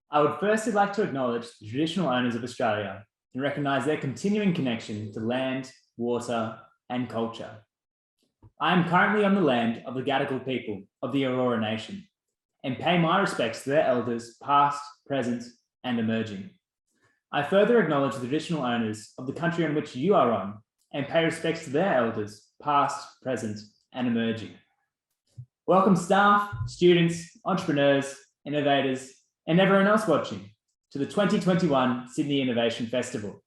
I would firstly like to acknowledge the traditional owners of Australia and recognise their continuing connection to land, water, and culture. I am currently on the land of the Gadigal people of the Aurora Nation and pay my respects to their elders, past, present, and emerging. I further acknowledge the traditional owners of the country on which you are on and pay respects to their elders, past, present, and emerging. Welcome staff, students, entrepreneurs, innovators, and everyone else watching to the 2021 Sydney Innovation Festival.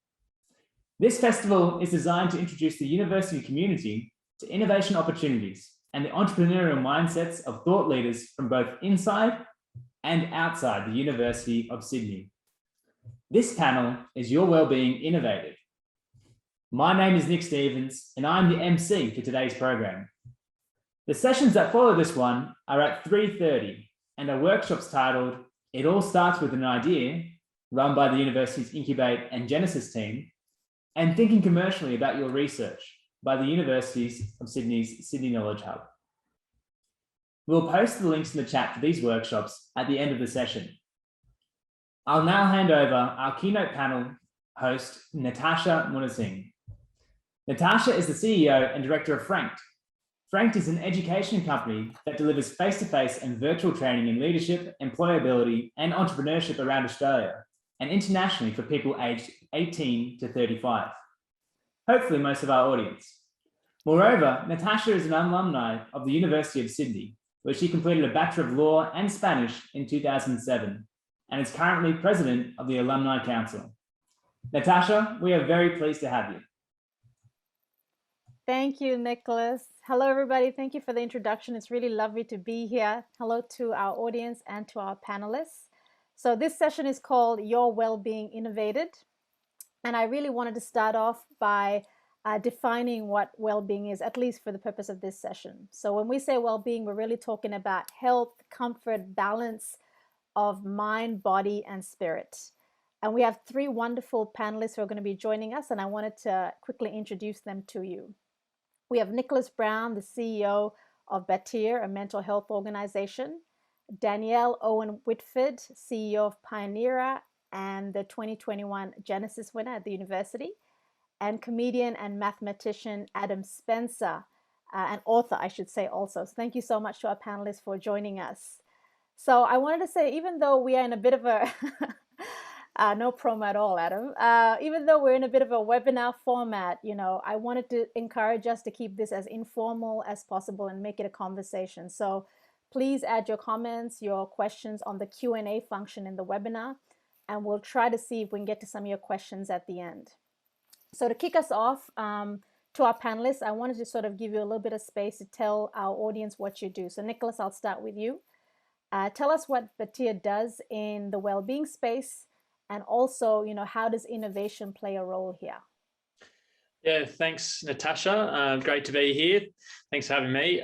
This festival is designed to introduce the university community to innovation opportunities and the entrepreneurial mindsets of thought leaders from both inside and outside the University of Sydney. This panel is Your Wellbeing Innovated. My name is Nick Stevens and I'm the MC for today's program. The sessions that follow this one are at 3:30 and are workshops titled It All Starts With an Idea, run by the university's Incubate and Genesis team, and Thinking Commercially About Your Research by the Universities of Sydney's Sydney Knowledge Hub. We'll post the links in the chat for these workshops at the end of the session. I'll now hand over our keynote panel host, Natasha Munasinghe. Natasha is the CEO and director of Franked. Franked is an education company that delivers face-to-face and virtual training in leadership, employability, and entrepreneurship around Australia and internationally for people aged 18 to 35. Hopefully most of our audience. Moreover, Natasha is an alumni of the University of Sydney, where she completed a Bachelor of Law and Spanish in 2007 and is currently president of the Alumni Council. Natasha, we are very pleased to have you. Thank you, Nicolas. Hello, everybody. Thank you for the introduction. It's really lovely to be here. Hello to our audience and to our panelists. So this session is called Your Wellbeing Innovated. And I really wanted to start off by defining what well-being is, at least for the purpose of this session. So when we say well-being, we're really talking about health, comfort, balance of mind, body, and spirit. And we have three wonderful panelists who are going to be joining us, and I wanted to quickly introduce them to you. We have Nicolas Brown, the CEO of Batyr, a mental health organization. Danielle Owen Whitford, CEO of Pioneer and the 2021 Genesis winner at the university. And comedian and mathematician Adam Spencer, an author, I should say also. So thank you so much to our panelists for joining us. So I wanted to say, even though we are in a bit of a, no promo at all, Adam, even though we're in a bit of a webinar format, I wanted to encourage us to keep this as informal as possible and make it a conversation. So please add your comments, your questions on the Q&A function in the webinar, and we'll try to see if we can get to some of your questions at the end. So to kick us off, to our panelists, I wanted to sort of give you a little bit of space to tell our audience what you do. So Nicolas, I'll start with you. Tell us what Batyr does in the well-being space, and also, how does innovation play a role here? Yeah, thanks, Natasha. Great to be here. Thanks for having me.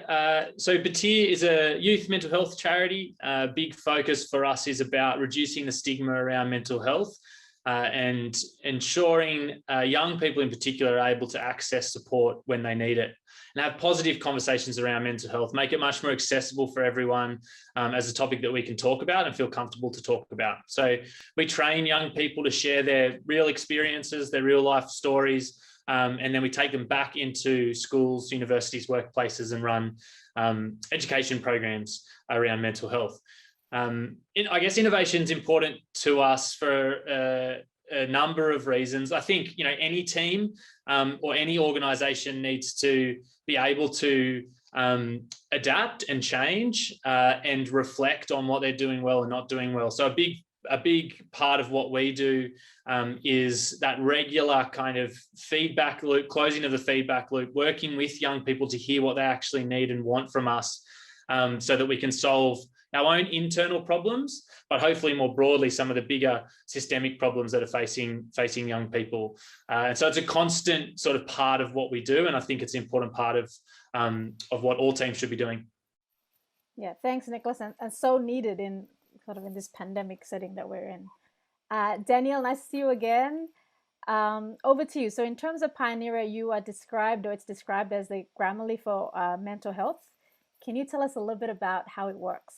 So Batyr is a youth mental health charity. Big focus for us is about reducing the stigma around mental health and ensuring young people in particular are able to access support when they need it and have positive conversations around mental health, make it much more accessible for everyone as a topic that we can talk about and feel comfortable to talk about. So we train young people to share their real experiences, their real life stories, and then we take them back into schools, universities, workplaces, and run education programs around mental health. I guess innovation is important to us for a number of reasons. I think any team or any organisation needs to be able to adapt and change and reflect on what they're doing well and not doing well. So a big part of what we do is that regular kind of feedback loop, closing of the feedback loop, working with young people to hear what they actually need and want from us, so that we can solve our own internal problems, but hopefully more broadly some of the bigger systemic problems that are facing young people. And so it's a constant sort of part of what we do, and I think it's an important part of what all teams should be doing. Yeah, thanks, Nicolas, and so needed in this pandemic setting that we're in. Danielle, nice to see you again. Over to you. So in terms of Pioneer, you are described, or it's described as the Grammarly for mental health. Can you tell us a little bit about how it works?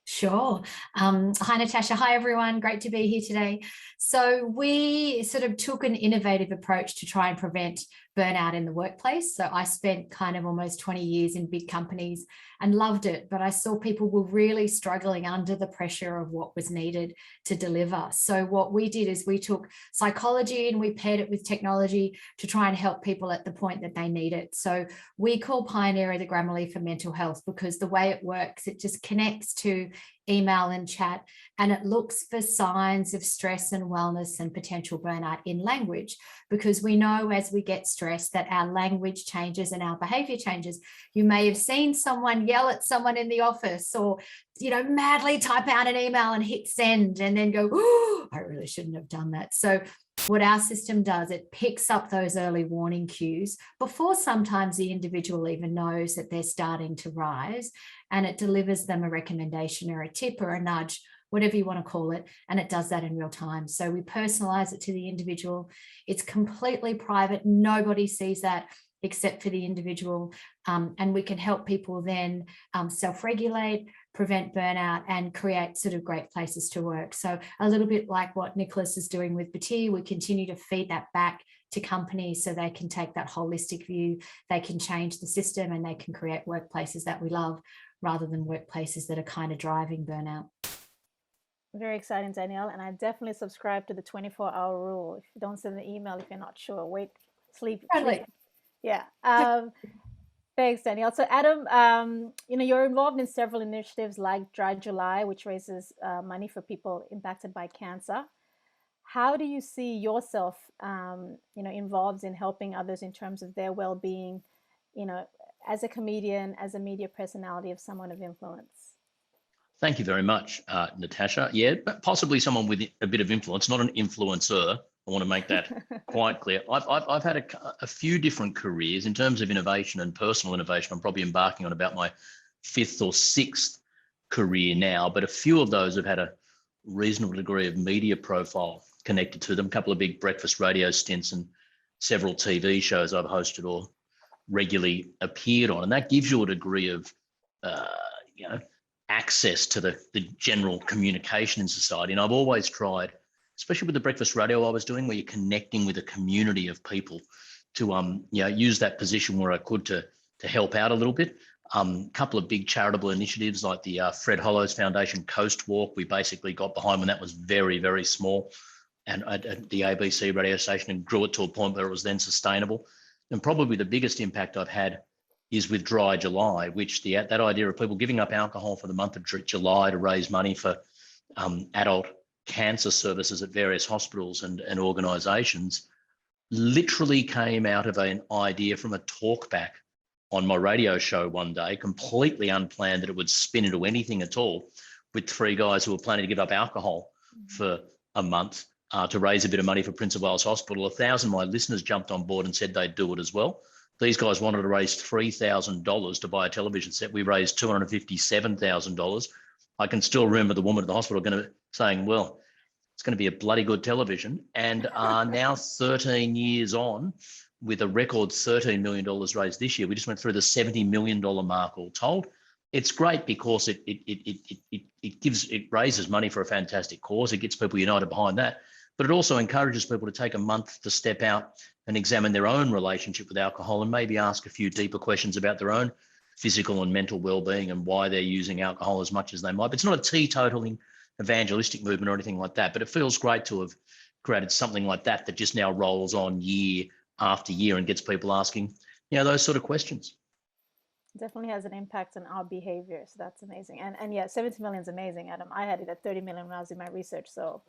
Sure. Hi, Natasha. Hi, everyone. Great to be here today. So we sort of took an innovative approach to try and prevent burnout in the workplace. So I spent kind of almost 20 years in big companies and loved it, but I saw people were really struggling under the pressure of what was needed to deliver. So what we did is we took psychology and we paired it with technology to try and help people at the point that they need it. So we call Pioneer the Grammarly for mental health because the way it works, it just connects to email and chat, and it looks for signs of stress and wellness and potential burnout in language, because we know as we get stressed that our language changes and our behavior changes. You may have seen someone yell at someone in the office, or madly type out an email and hit send and then go, oh, I really shouldn't have done that. So what our system does, it picks up those early warning cues before sometimes the individual even knows that they're starting to rise, and it delivers them a recommendation or a tip or a nudge, whatever you want to call it, and it does that in real time. So we personalize it to the individual. It's completely private. Nobody sees that except for the individual, and we can help people then self-regulate, prevent burnout, and create sort of great places to work. So a little bit like what Nicolas is doing with Batyr, we continue to feed that back to companies so they can take that holistic view, they can change the system, and they can create workplaces that we love rather than workplaces that are kind of driving burnout. Very exciting, Danielle. And I definitely subscribe to the 24-hour rule. If you don't send an email, if you're not sure, wait, sleep. Yeah. Thanks, Danielle. So Adam, you're involved in several initiatives like Dry July, which raises money for people impacted by cancer. How do you see yourself, involved in helping others in terms of their well-being, as a comedian, as a media personality, of someone of influence? Thank you very much, Natasha. Yeah, but possibly someone with a bit of influence, not an influencer. I want to make that quite clear. I've had a few different careers in terms of innovation and personal innovation. I'm probably embarking on about my 5th or 6th career now, but a few of those have had a reasonable degree of media profile connected to them. A couple of big breakfast radio stints and several TV shows I've hosted or regularly appeared on, and that gives you a degree of access to the general communication in society. And I've always tried, especially with the breakfast radio I was doing, where you're connecting with a community of people, to use that position where I could to help out a little bit. Couple of big charitable initiatives like the Fred Hollows Foundation Coast Walk, we basically got behind when that was very, very small, and at the ABC radio station, and grew it to a point where it was then sustainable. And probably the biggest impact I've had is with Dry July, which that idea of people giving up alcohol for the month of July to raise money for adult cancer services at various hospitals and organisations literally came out of an idea from a talkback on my radio show one day, completely unplanned that it would spin into anything at all, with 3 guys who were planning to give up alcohol for a month to raise a bit of money for Prince of Wales Hospital. 1,000 of my listeners jumped on board and said they'd do it as well. These guys wanted to raise $3,000 to buy a television set. We raised $257,000. I can still remember the woman at the hospital saying, well, it's going to be a bloody good television. And now 13 years on, with a record $13 million raised this year, we just went through the $70 million mark all told. It's great because it raises money for a fantastic cause. It gets people united behind that. But it also encourages people to take a month to step out and examine their own relationship with alcohol, and maybe ask a few deeper questions about their own physical and mental well-being and why they're using alcohol as much as they might. But it's not a teetotaling evangelistic movement or anything like that, but it feels great to have created something like that just now rolls on year after year and gets people asking, those sort of questions. Definitely has an impact on our behavior. So that's amazing. And yeah, 70 million is amazing, Adam. I had it at 30 million when I was in my research. So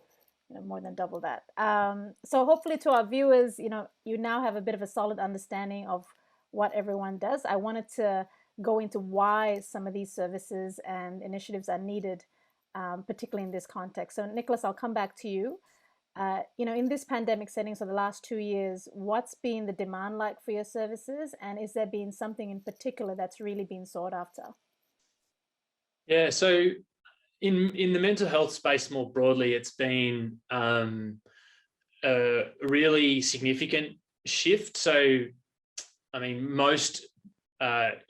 more than double that. So hopefully to our viewers, you now have a bit of a solid understanding of what everyone does. I wanted to go into why some of these services and initiatives are needed, particularly in this context. So Nicolas, I'll come back to you. In this pandemic setting, so the last 2 years, what's been the demand like for your services? And is there been something in particular that's really been sought after? Yeah, so in the mental health space more broadly, it's been a really significant shift. So, I mean, most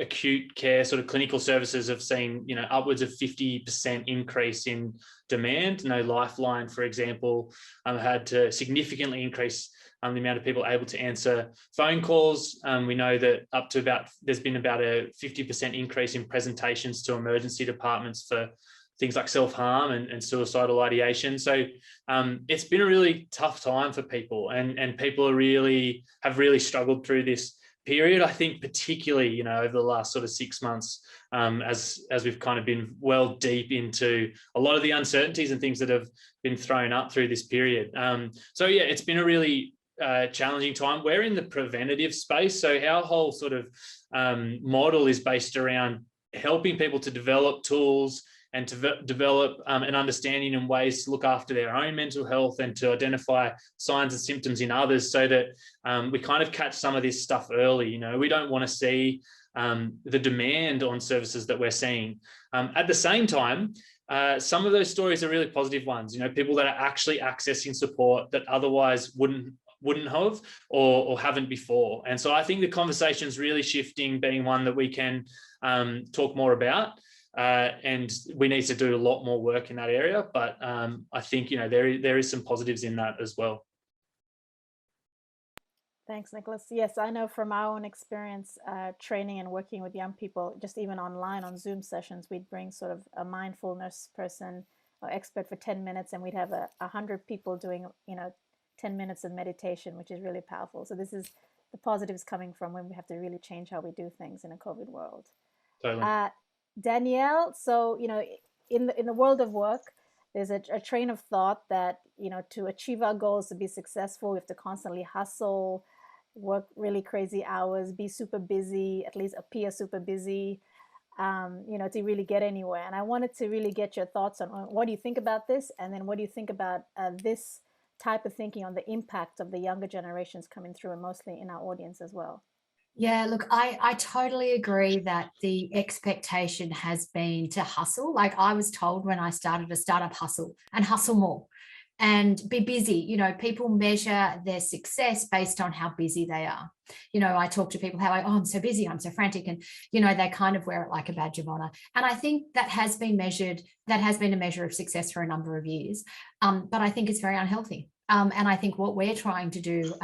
acute care sort of clinical services have seen, upwards of 50% increase in demand. Lifeline, for example, had to significantly increase the amount of people able to answer phone calls. We know that there's been about a 50% increase in presentations to emergency departments for things like self-harm and suicidal ideation. So it's been a really tough time for people, and people have really struggled through this period. I think particularly, over the last sort of 6 months, as we've kind of been well deep into a lot of the uncertainties and things that have been thrown up through this period. So yeah, it's been a really challenging time. We're in the preventative space, so our whole sort of model is based around helping people to develop tools and to develop an understanding and ways to look after their own mental health and to identify signs and symptoms in others, so that we kind of catch some of this stuff early. We don't want to see the demand on services that we're seeing. At the same time, some of those stories are really positive ones. People that are actually accessing support that otherwise wouldn't have or haven't before. And so I think the conversation is really shifting, being one that we can talk more about. And we need to do a lot more work in that area. But I think, there is some positives in that as well. Thanks, Nicolas. Yes, I know from our own experience training and working with young people, just even online on Zoom sessions, we'd bring sort of a mindfulness person or expert for 10 minutes, and we'd have 100 people doing, 10 minutes of meditation, which is really powerful. So this is the positives coming from when we have to really change how we do things in a COVID world. Totally. Danielle, so, in the world of work, there's a train of thought that, to achieve our goals, to be successful, we have to constantly hustle, work really crazy hours, be super busy, at least appear super busy, to really get anywhere. And I wanted to really get your thoughts on what do you think about this? And then what do you think about this type of thinking on the impact of the younger generations coming through, and mostly in our audience as well? Yeah, look, I totally agree that the expectation has been to hustle. Like I was told when I started a startup, hustle and hustle more and be busy. People measure their success based on how busy they are. I talk to people how I'm so busy, I'm so frantic, and, they kind of wear it like a badge of honor. And I think that has been measured, that has been a measure of success for a number of years. But I think it's very unhealthy. And I think what we're trying to do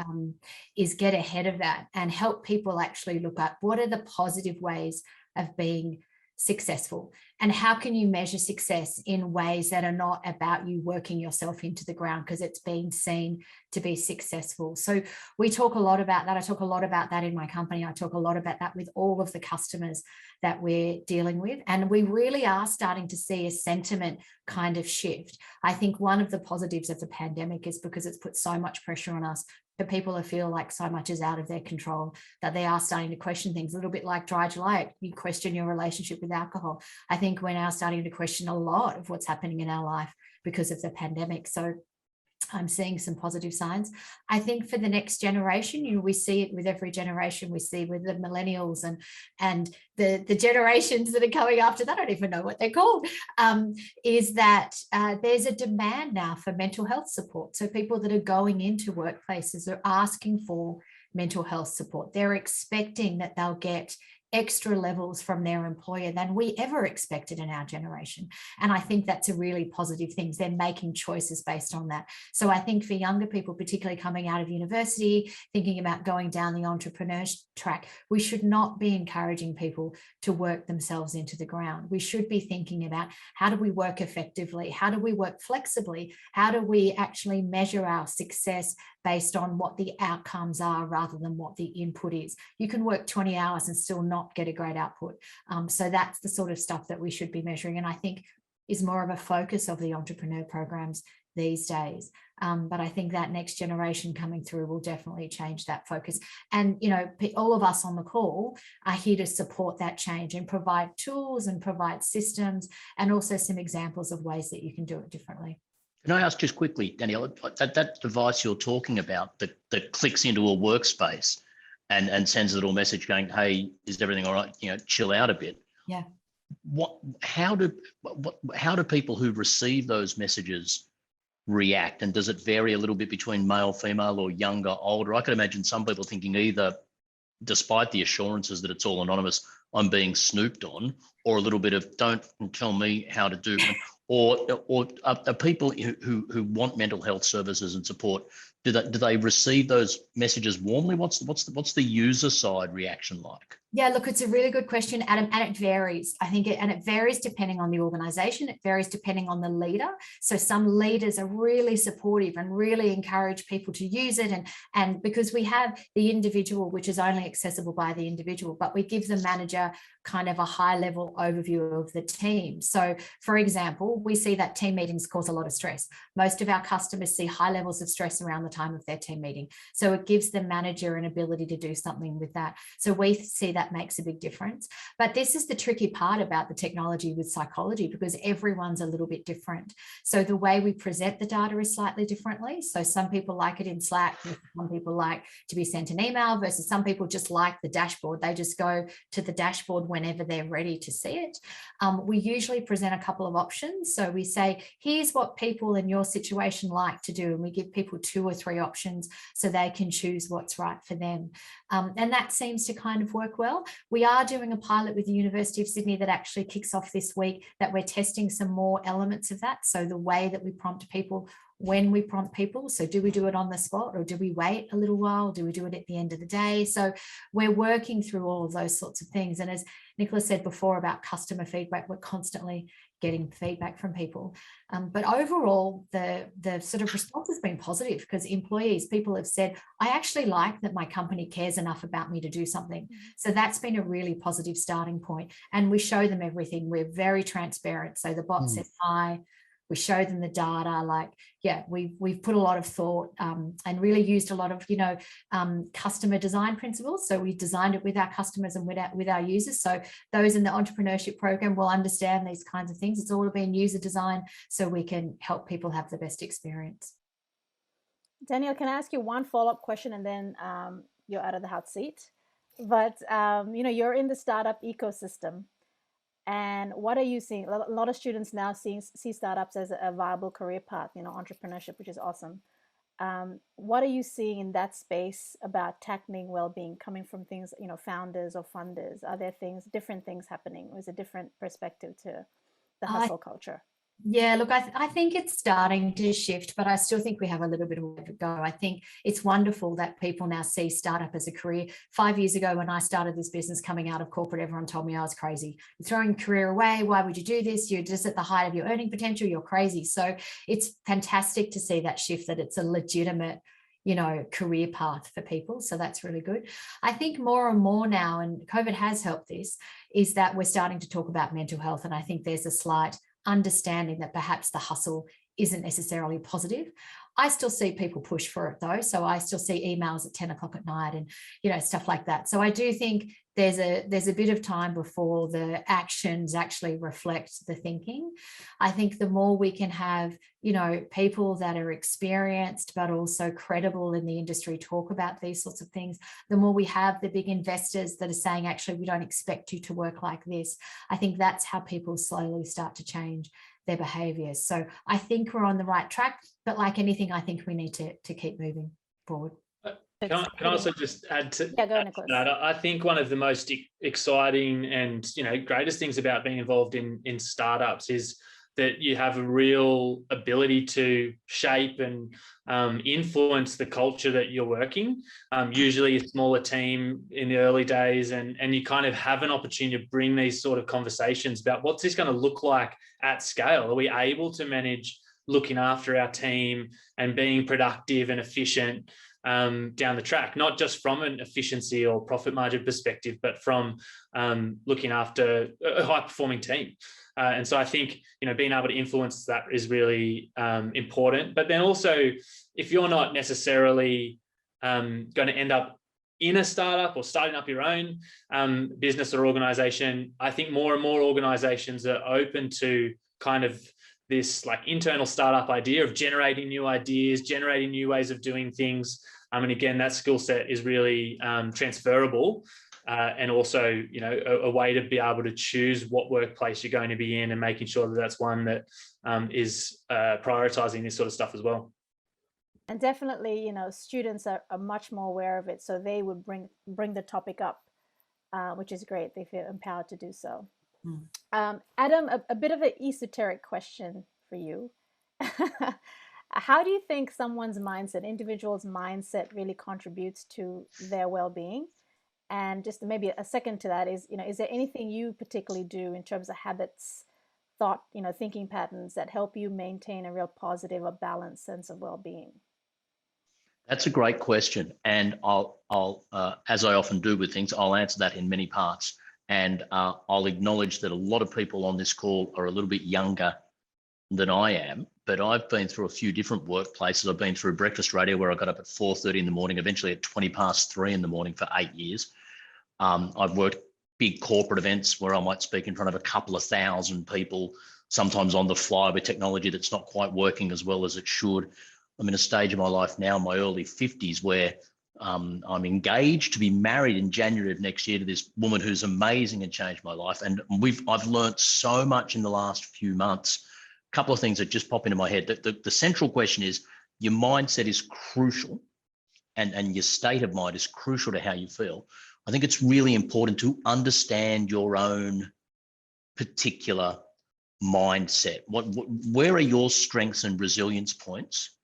is get ahead of that and help people actually look at what are the positive ways of being successful, and how can you measure success in ways that are not about you working yourself into the ground because it's been seen to be successful. So we talk a lot about that. I talk a lot about that in my company. I talk a lot about that with all of the customers that we're dealing with. And we really are starting to see a sentiment kind of shift. I think one of the positives of the pandemic is because it's put so much pressure on us, but people feel like so much is out of their control that they are starting to question things, a little bit like dry July. You question your relationship with alcohol. I think we're now starting to question a lot of what's happening in our life because of the pandemic. So I'm seeing some positive signs. I think for the next generation, we see it with every generation. We see with the millennials and the generations that are coming after that, I don't even know what they're called, is that there's a demand now for mental health support. So people that are going into workplaces are asking for mental health support. They're expecting that they'll get extra levels from their employer than we ever expected in our generation. And I think that's a really positive thing. They're making choices based on that. So I think for younger people, particularly coming out of university, thinking about going down the entrepreneur track, we should not be encouraging people to work themselves into the ground. We should be thinking about how do we work effectively? How do we work flexibly? How do we actually measure our success based on what the outcomes are rather than what the input is? You can work 20 hours and still not get a great output. So that's the sort of stuff that we should be measuring, and I think is more of a focus of the entrepreneur programs these days. But I think that next generation coming through will definitely change that focus. And, all of us on the call are here to support that change and provide tools and provide systems and also some examples of ways that you can do it differently. Can I ask just quickly, Danielle, that device you're talking about that clicks into a workspace and sends a little message going, hey, is everything all right? Chill out a bit. Yeah. How do people who receive those messages react? And does it vary a little bit between male, female, or younger, older? I could imagine some people thinking either despite the assurances that it's all anonymous, I'm being snooped on, or a little bit of don't tell me how to do, or are people who want mental health services and support, do they receive those messages warmly? What's the user side reaction like? Yeah, look, it's a really good question, Adam, and it varies. I think it varies depending on the organization. It varies depending on the leader. So some leaders are really supportive and really encourage people to use it. And because we have the individual, which is only accessible by the individual, but we give the manager kind of a high level overview of the team. So for example, we see that team meetings cause a lot of stress. Most of our customers see high levels of stress around the time of their team meeting. So it gives the manager an ability to do something with that. So we see that makes a big difference. But this is the tricky part about the technology with psychology, because everyone's a little bit different. So the way we present the data is slightly differently. So some people like it in Slack, some people like to be sent an email, versus some people just like the dashboard. They just go to the dashboard whenever they're ready to see it. We usually present a couple of options. So we say, here's what people in your situation like to do. And we give people 2 or 3 options so they can choose what's right for them. And that seems to kind of work well. We are doing a pilot with the University of Sydney that actually kicks off this week, that we're testing some more elements of that. So the way that we prompt people, when we prompt people. So do we do it on the spot, or do we wait a little while? Do we do it at the end of the day? So we're working through all of those sorts of things. And as Nicolas said before about customer feedback, we're constantly getting feedback from people. But overall, the sort of response has been positive, because people have said, I actually like that my company cares enough about me to do something. So that's been a really positive starting point. And we show them everything. We're very transparent. So the bot says hi. We show them the data, like, yeah, we've put a lot of thought and really used a lot of, customer design principles. So we designed it with our customers and with our users. So those in the entrepreneurship program will understand these kinds of things. It's all been user design, so we can help people have the best experience. Danielle, can I ask you one follow-up question, and then you're out of the hot seat? But, you're in the startup ecosystem. And what are you seeing? A lot of students now see startups as a viable career path, entrepreneurship, which is awesome. What are you seeing in that space about tackling well-being, coming from things, founders or funders? Are there different things happening? Or is it a different perspective to the hustle culture? Yeah, look, I think it's starting to shift, but I still think we have a little bit of way to go. I think it's wonderful that people now see startup as a career. 5 years ago, when I started this business coming out of corporate, everyone told me I was crazy. You're throwing career away. Why would you do this? You're just at the height of your earning potential. You're crazy. So it's fantastic to see that shift, that it's a legitimate career path for people. So that's really good. I think more and more now, and COVID has helped this, is that we're starting to talk about mental health. And I think there's a slight understanding that perhaps the hustle isn't necessarily positive. I still see people push for it though. So I still see emails at 10 o'clock at night and, stuff like that. So I do think there's a bit of time before the actions actually reflect the thinking. I think the more we can have, people that are experienced, but also credible in the industry talk about these sorts of things, the more we have the big investors that are saying, actually, we don't expect you to work like this. I think that's how people slowly start to change their behaviors. So I think we're on the right track, but like anything, I think we need to keep moving forward. Can I also just add to Nicolas. that? I think one of the most exciting and greatest things about being involved in startups is that you have a real ability to shape and influence the culture that you're working. Usually a smaller team in the early days, and you kind of have an opportunity to bring these sort of conversations about what's this going to look like at scale? Are we able to manage looking after our team and being productive and efficient down the track, not just from an efficiency or profit margin perspective, but from looking after a high-performing team. And so I think, being able to influence that is really important. But then also, if you're not necessarily going to end up in a startup or starting up your own business or organization, I think more and more organizations are open to kind of this like internal startup idea of generating new ideas, generating new ways of doing things. And again, that skill set is really transferable. And also, a way to be able to choose what workplace you're going to be in and making sure that that's one that is prioritizing this sort of stuff as well. And definitely, you know, students are much more aware of it, so they would bring the topic up, which is great. They feel empowered to do so. Adam, a bit of an esoteric question for you. How do you think someone's mindset, individual's mindset, really contributes to their well-being? And just maybe a second to that is, you know, is there anything you particularly do in terms of habits, thought, you know, thinking patterns that help you maintain a real positive or balanced sense of well-being? That's a great question, and I'll as I often do with things, I'll answer that in many parts, and I'll acknowledge that a lot of people on this call are a little bit younger than I am, but I've been through a few different workplaces. I've been through breakfast radio where I got up at 4:30 in the morning, eventually at 3:20 in the morning for 8 years. I've worked big corporate events where I might speak in front of a couple of thousand people, sometimes on the fly with technology that's not quite working as well as it should. I'm in a stage of my life now, in my early 50s, where I'm engaged to be married in January of next year to this woman who's amazing and changed my life. And I've learned so much in the last few months. A couple of things that just pop into my head. The central question is, your mindset is crucial, and your state of mind is crucial to how you feel. I think it's really important to understand your own particular mindset. Where are your strengths and resilience points?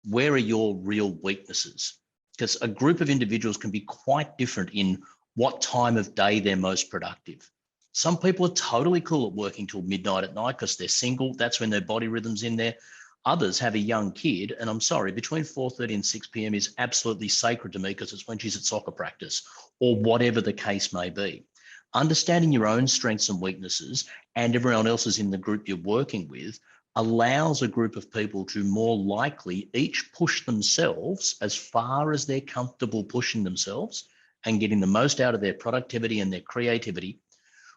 Where are your real weaknesses? Because a group of individuals can be quite different in what time of day they're most productive. Some people are totally cool at working till midnight at night because they're single. That's when their body rhythm's in there. Others have a young kid, and I'm sorry, between 4:30 and 6 p.m. is absolutely sacred to me because it's when she's at soccer practice or whatever the case may be. Understanding your own strengths and weaknesses and everyone else's in the group you're working with allows a group of people to more likely each push themselves as far as they're comfortable pushing themselves and getting the most out of their productivity and their creativity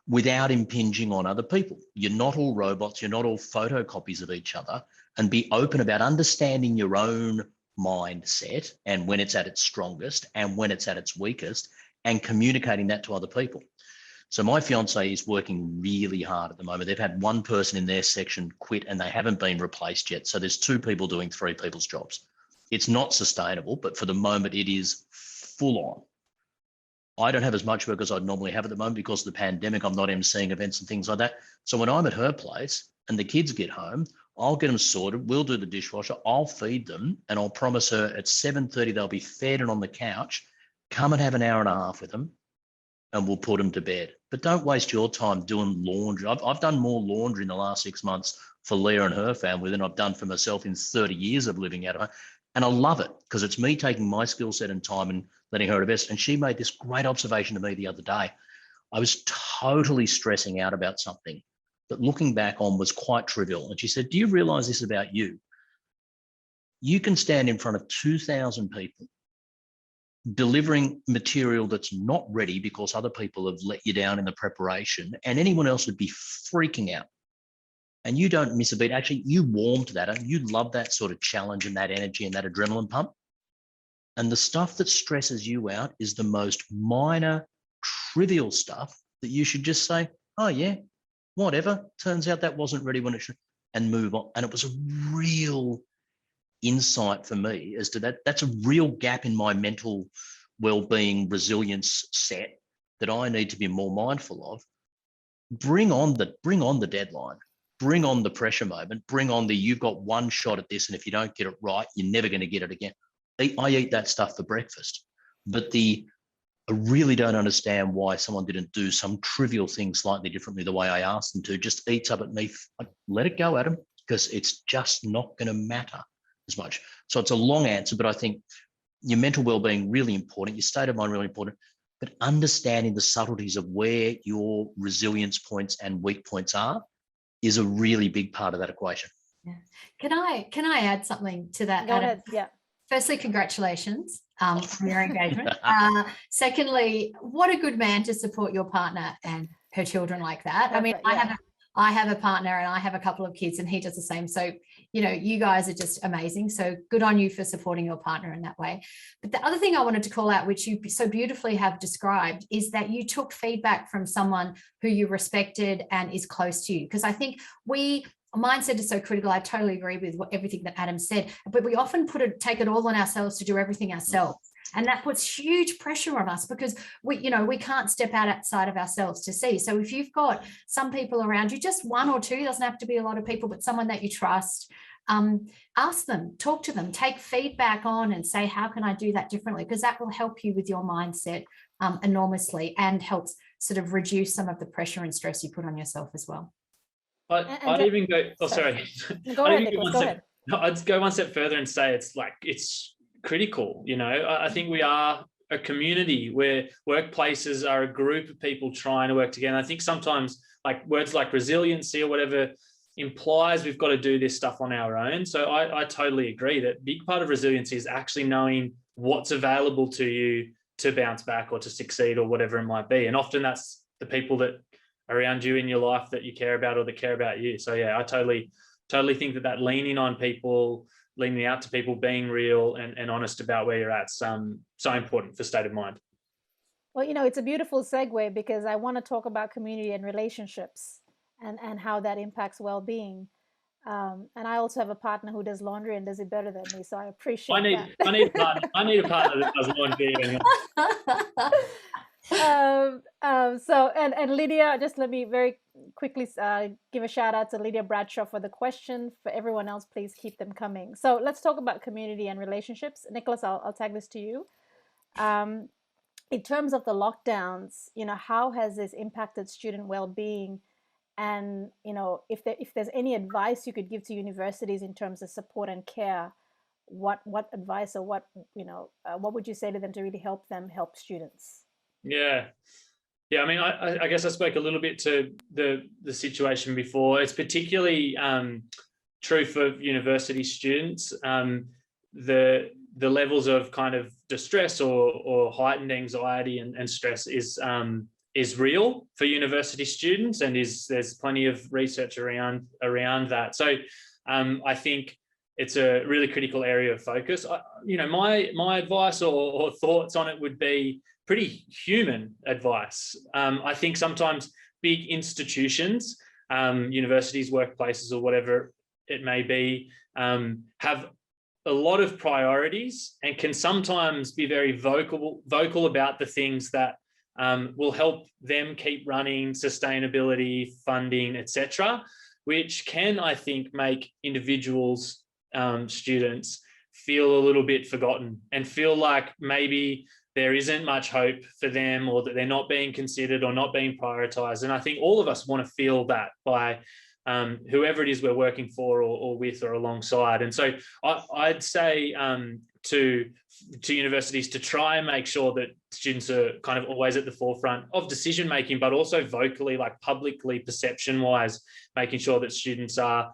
without impinging on other people. You're not all robots, you're not all photocopies of each other, and be open about understanding your own mindset and when it's at its strongest and when it's at its weakest, and communicating that to other people. So my fiance is working really hard at the moment. They've had one person in their section quit and they haven't been replaced yet. So there's 2 people doing 3 people's jobs. It's not sustainable, but for the moment it is full on. I don't have as much work as I'd normally have at the moment because of the pandemic. I'm not emceeing events and things like that. So when I'm at her place and the kids get home, I'll get them sorted. We'll do the dishwasher. I'll feed them, and I'll promise her at 7:30 they'll be fed and on the couch. Come and have an hour and a half with them, and we'll put them to bed. But don't waste your time doing laundry. I've done more laundry in the last 6 months for Leah and her family than I've done for myself in 30 years of living out of her. And I love it because it's me taking my skill set and time and letting her invest. And she made this great observation to me the other day. I was totally stressing out about something that, looking back on, was quite trivial. And she said, do you realize this about you? You can stand in front of 2,000 people delivering material that's not ready because other people have let you down in the preparation, and anyone else would be freaking out. And you don't miss a beat. Actually, you warm to that, and you love that sort of challenge and that energy and that adrenaline pump. And the stuff that stresses you out is the most minor, trivial stuff that you should just say, oh yeah, whatever. Turns out that wasn't ready when it should, and move on. And it was a real insight for me as to that. That's a real gap in my mental well-being resilience set that I need to be more mindful of. Bring on the deadline, bring on the pressure moment, bring on the you've got one shot at this, and if you don't get it right, you're never going to get it again. I eat that stuff for breakfast, but I really don't understand why someone didn't do some trivial thing slightly differently the way I asked them to. Just eats up at me. Let it go, Adam, because it's just not going to matter as much. So it's a long answer, but I think your mental well-being really important, your state of mind really important, but understanding the subtleties of where your resilience points and weak points are is a really big part of that equation. Yeah. Can I add something to that? Go ahead. Yeah. Firstly, congratulations on your engagement. Secondly, what a good man to support your partner and her children like that. I mean, yeah. I have a partner and I have a couple of kids and he does the same. So, you know, you guys are just amazing. So good on you for supporting your partner in that way. But the other thing I wanted to call out, which you so beautifully have described, is that you took feedback from someone who you respected and is close to you. Because I think we mindset is so critical. I totally agree with everything that Adam said, but we often take it all on ourselves to do everything ourselves. And that puts huge pressure on us because we can't step outside of ourselves to see. So if you've got some people around you, just one or two, doesn't have to be a lot of people, but someone that you trust, ask them, talk to them, take feedback on and say, how can I do that differently? Because that will help you with your mindset enormously and helps sort of reduce some of the pressure and stress you put on yourself as well. I'd even go, sorry. Go ahead, Nicolas, go ahead. I'd go one step further and say it's critical. I think we are a community where workplaces are a group of people trying to work together. I think sometimes like words like resiliency or whatever implies we've got to do this stuff on our own. So I totally agree that a big part of resiliency is actually knowing what's available to you to bounce back or to succeed or whatever it might be. And often that's the people that are around you in your life that you care about or that care about you. So yeah, I totally think that leaning on people, leaning out to people, being real and honest about where you're at is so important for state of mind. Well, it's a beautiful segue because I want to talk about community and relationships and how that impacts well-being. And I also have a partner who does laundry and does it better than me, so I appreciate that. I need a partner that does laundry. And Lydia, just let me very quickly give a shout out to Lydia Bradshaw for the question. For everyone else, please keep them coming. So let's talk about community and relationships. Nicolas, I'll tag this to you. In terms of the lockdowns, how has this impacted student well-being? And if there's any advice you could give to universities in terms of support and care, what advice or what would you say to them to really help them help students? Yeah. I mean, I guess I spoke a little bit to the situation before. It's particularly true for university students. The levels of kind of distress or heightened anxiety and stress is real for university students, and there's plenty of research around that. So I think it's a really critical area of focus. My advice or thoughts on it would be pretty human advice. I think sometimes big institutions, universities, workplaces, or whatever it may be, have a lot of priorities and can sometimes be very vocal about the things that will help them keep running, sustainability, funding, etc., which can, I think, make individuals, students, feel a little bit forgotten and feel like maybe there isn't much hope for them or that they're not being considered or not being prioritized. And I think all of us want to feel that by whoever it is we're working for or with or alongside. And so I'd say to universities to try and make sure that students are kind of always at the forefront of decision making, but also vocally, like publicly, perception wise, making sure that students are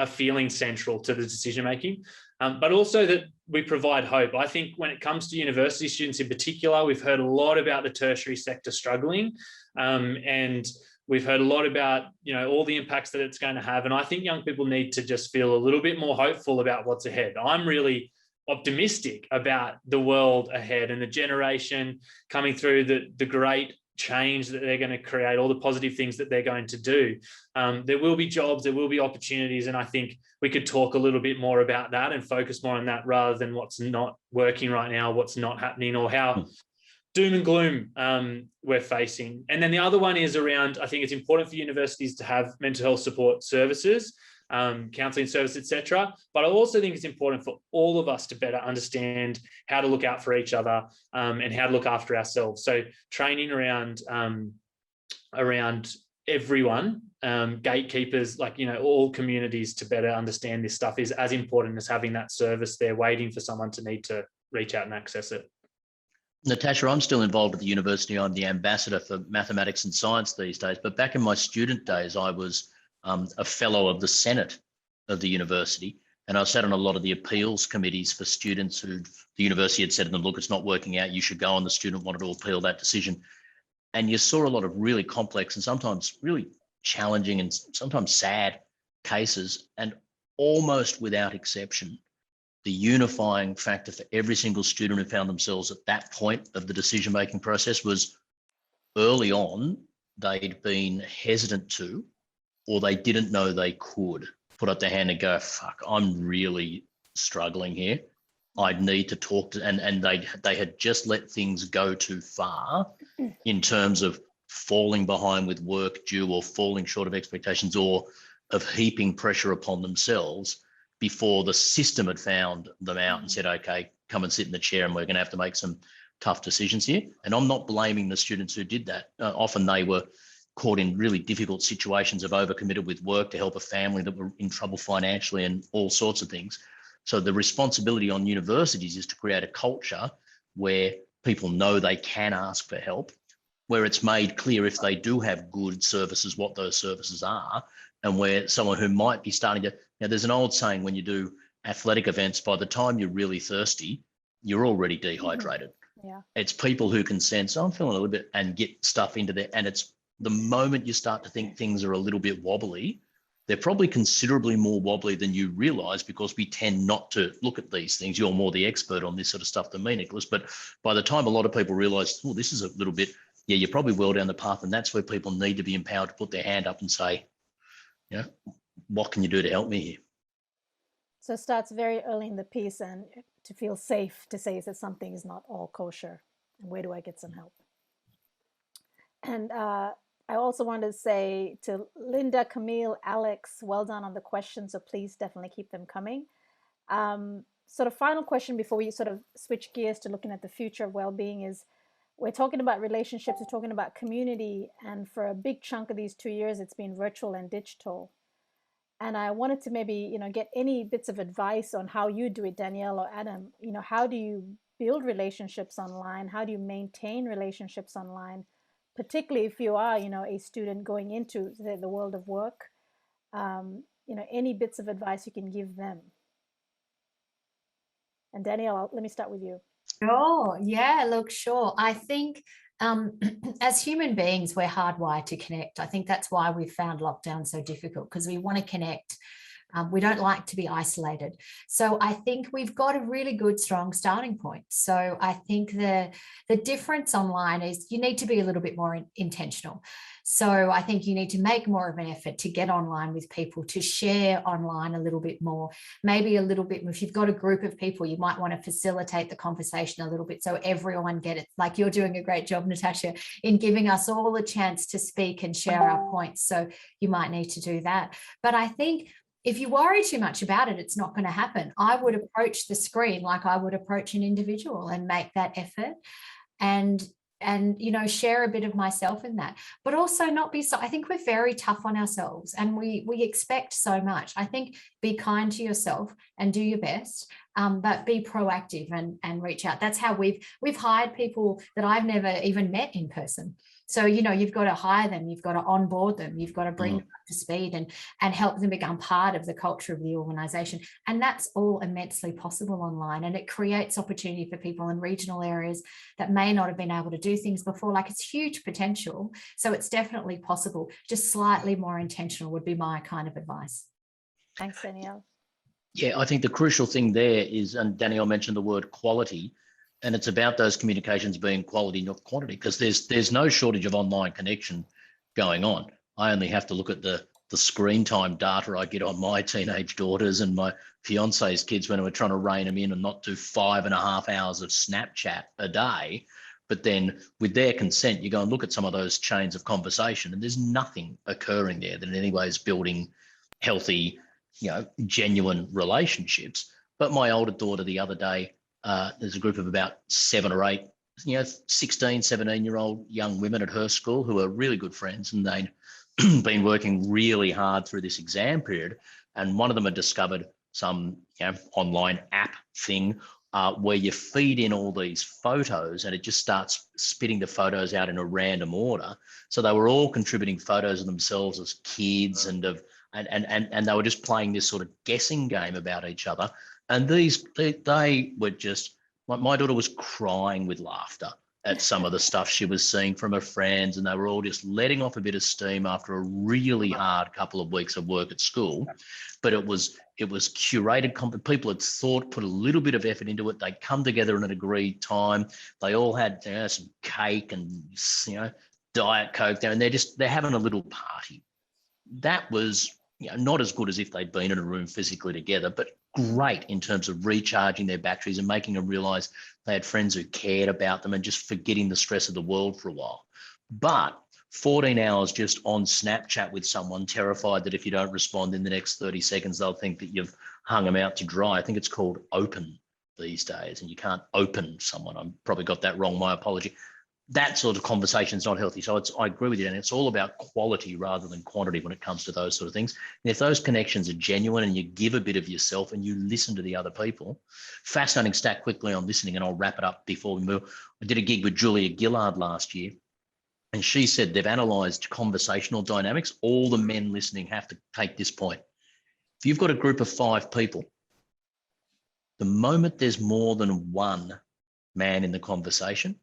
feeling central to the decision making, but also that we provide hope. I think when it comes to university students in particular, we've heard a lot about the tertiary sector struggling, and we've heard a lot about all the impacts that it's going to have. And I think young people need to just feel a little bit more hopeful about what's ahead. I'm really optimistic about the world ahead and the generation coming through, the great change that they're going to create, all the positive things that they're going to do. There will be jobs, there will be opportunities, and I think we could talk a little bit more about that and focus more on that rather than what's not working right now, what's not happening, or how doom and gloom we're facing. And then the other one is around, I think it's important for universities to have mental health support services, counselling service, etc. But I also think it's important for all of us to better understand how to look out for each other and how to look after ourselves. So training around everyone, gatekeepers, all communities, to better understand this stuff is as important as having that service there waiting for someone to need to reach out and access it. Natasha, I'm still involved at the university. I'm the ambassador for mathematics and science these days, but back in my student days, I was a fellow of the Senate of the university, and I sat on a lot of the appeals committees for students who the university had said to them, look, it's not working out, you should go, and the student wanted to appeal that decision. And you saw a lot of really complex and sometimes really challenging and sometimes sad cases, and almost without exception, the unifying factor for every single student who found themselves at that point of the decision-making process was early on, they'd been hesitant to or they didn't know they could put up their hand and go, fuck, I'm really struggling here. I'd need to talk to, and they had just let things go too far in terms of falling behind with work due or falling short of expectations or of heaping pressure upon themselves before the system had found them out and said, okay, come and sit in the chair and we're going to have to make some tough decisions here. And I'm not blaming the students who did that. Often they were caught in really difficult situations, of overcommitted with work to help a family that were in trouble financially and all sorts of things. So the responsibility on universities is to create a culture where people know they can ask for help, where it's made clear if they do have good services, what those services are, and where someone who might be starting to, there's an old saying, when you do athletic events, by the time you're really thirsty, you're already dehydrated. Yeah. It's people who can sense, I'm feeling a little bit, and get stuff into there. And it's the moment you start to think things are a little bit wobbly, they're probably considerably more wobbly than you realize, because we tend not to look at these things. You're more the expert on this sort of stuff than me, Nicolas. But by the time a lot of people realize, oh, this is a little bit, you're probably well down the path. And that's where people need to be empowered to put their hand up and say, what can you do to help me here? So it starts very early in the piece, and to feel safe to say that something is not all kosher, and where do I get some help? And I also want to say to Linda, Camille, Alex, well done on the questions. So please definitely keep them coming. Sort of final question before we sort of switch gears to looking at the future of well-being is, we're talking about relationships, we're talking about community, and for a big chunk of these 2 years, it's been virtual and digital. And I wanted to maybe, get any bits of advice on how you do it, Danielle or Adam. How do you build relationships online? How do you maintain relationships online? Particularly if you are, a student going into the world of work, any bits of advice you can give them. And Danielle, let me start with you. Sure. Yeah, look, sure. I think as human beings, we're hardwired to connect. I think that's why we've found lockdown so difficult, because we want to connect. We don't like to be isolated. So I think we've got a really good, strong starting point. So I think the difference online is you need to be a little bit more intentional. So I think you need to make more of an effort to get online with people, to share online a little bit more, maybe a little bit. If you've got a group of people, you might want to facilitate the conversation a little bit so everyone get it. Like you're doing a great job, Natasha, in giving us all a chance to speak and share our points. So you might need to do that. But I think if you worry too much about it, it's not going to happen. I would approach the screen like I would approach an individual and make that effort and share a bit of myself in that, but also not be so. I think we're very tough on ourselves, and we expect so much. I think be kind to yourself and do your best, but be proactive and reach out. That's how we've hired people that I've never even met in person. So, you've got to hire them, you've got to onboard them, you've got to bring them up to speed and help them become part of the culture of the organization. And that's all immensely possible online. And it creates opportunity for people in regional areas that may not have been able to do things before. Like, it's huge potential. So it's definitely possible. Just slightly more intentional would be my kind of advice. Thanks, Danielle. Yeah, I think the crucial thing there is, and Danielle mentioned the word quality, and it's about those communications being quality, not quantity, because there's no shortage of online connection going on. I only have to look at the screen time data I get on my teenage daughters and my fiance's kids when we're trying to rein them in and not do 5.5 hours of Snapchat a day. But then with their consent, you go and look at some of those chains of conversation, and there's nothing occurring there that in any way is building healthy, genuine relationships. But my older daughter the other day, there's a group of about 7 or 8, 16, 17-year-old young women at her school who are really good friends, and they'd been working really hard through this exam period. And one of them had discovered some online app thing where you feed in all these photos and it just starts spitting the photos out in a random order. So they were all contributing photos of themselves as kids and they were just playing this sort of guessing game about each other. And they were just, my daughter was crying with laughter at some of the stuff she was seeing from her friends, and they were all just letting off a bit of steam after a really hard couple of weeks of work at school. But it was curated. People had put a little bit of effort into it. They'd come together in an agreed time. They all had some cake and Diet Coke there, and they're having a little party. that was not as good as if they'd been in a room physically together, but great in terms of recharging their batteries and making them realize they had friends who cared about them and just forgetting the stress of the world for a while. But 14 hours just on Snapchat with someone, terrified that if you don't respond in the next 30 seconds, they'll think that you've hung them out to dry. I think it's called open these days, and you can't open someone. I probably got that wrong, my apology. That sort of conversation is not healthy. So I agree with you, and it's all about quality rather than quantity when it comes to those sort of things. And if those connections are genuine and you give a bit of yourself and you listen to the other people, fascinating stat quickly on listening, and I'll wrap it up before we move. I did a gig with Julia Gillard last year, and she said they've analysed conversational dynamics. All the men listening have to take this point. If you've got a group of 5 people, the moment there's more than one man in the conversation,